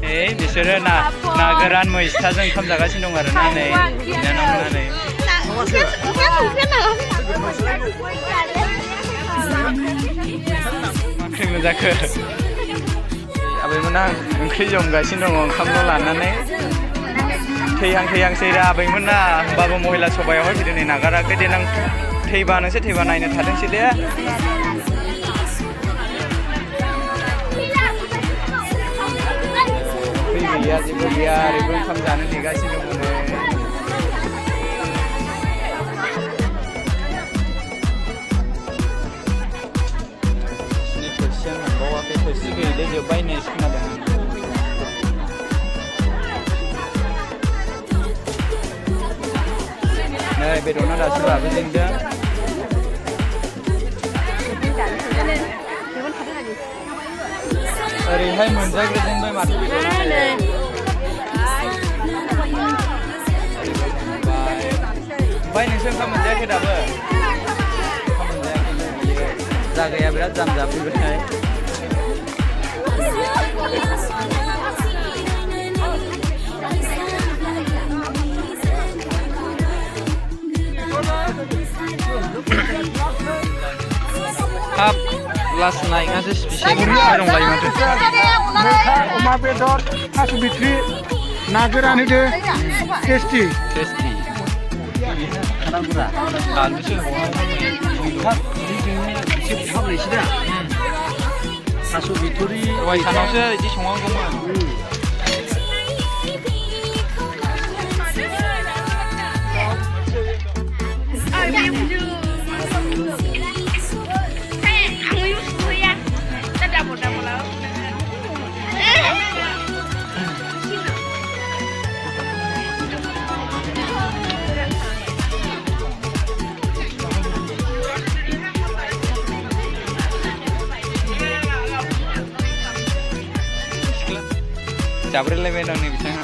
बिसोरो ना गोरान मैस्थाजों ओंखाम जागासिनो दं आरो ना नै बिनानावमोना नै ओंख्रि मोनजाखो आबैमोना ओंख्रि जमगासिनो दङ ओंखामल' लानानै थैहांसै रा आबैमोना होमबाबो महिला सभायावहाय दिनै नागाराखै देनां थैबा नोंसोर थैबा नायनो थादोंसै दे गैया जेबो गैया ओरैबो ओंखाम जानो नेगासिनो दङ नै थोरसिया मोनबावाखै थोरसि गैयैले जोब्बाय नै खोनादों नै बेदरना दासो लाबोजेनदों ओरैहाय मोनजाग्रोजेनबाय माथो बेदरा ओमफ्राय नोंसोर ओंखाम मोनजायाखै दाबो ओंखाम मोनजायाखै जागाया बिराद जाम जाफैबाय हाब लास्ट नायगासो स्पेसियेल दंलायो माथो अमा बेदर थास' बिथ्रि ना गोरान होदो टेस्टि बानलुसो थास' बिथुरि दहाय सानावसो बिदि संनांगौमोन जाब्रेलायबाय दं नै बिथाङा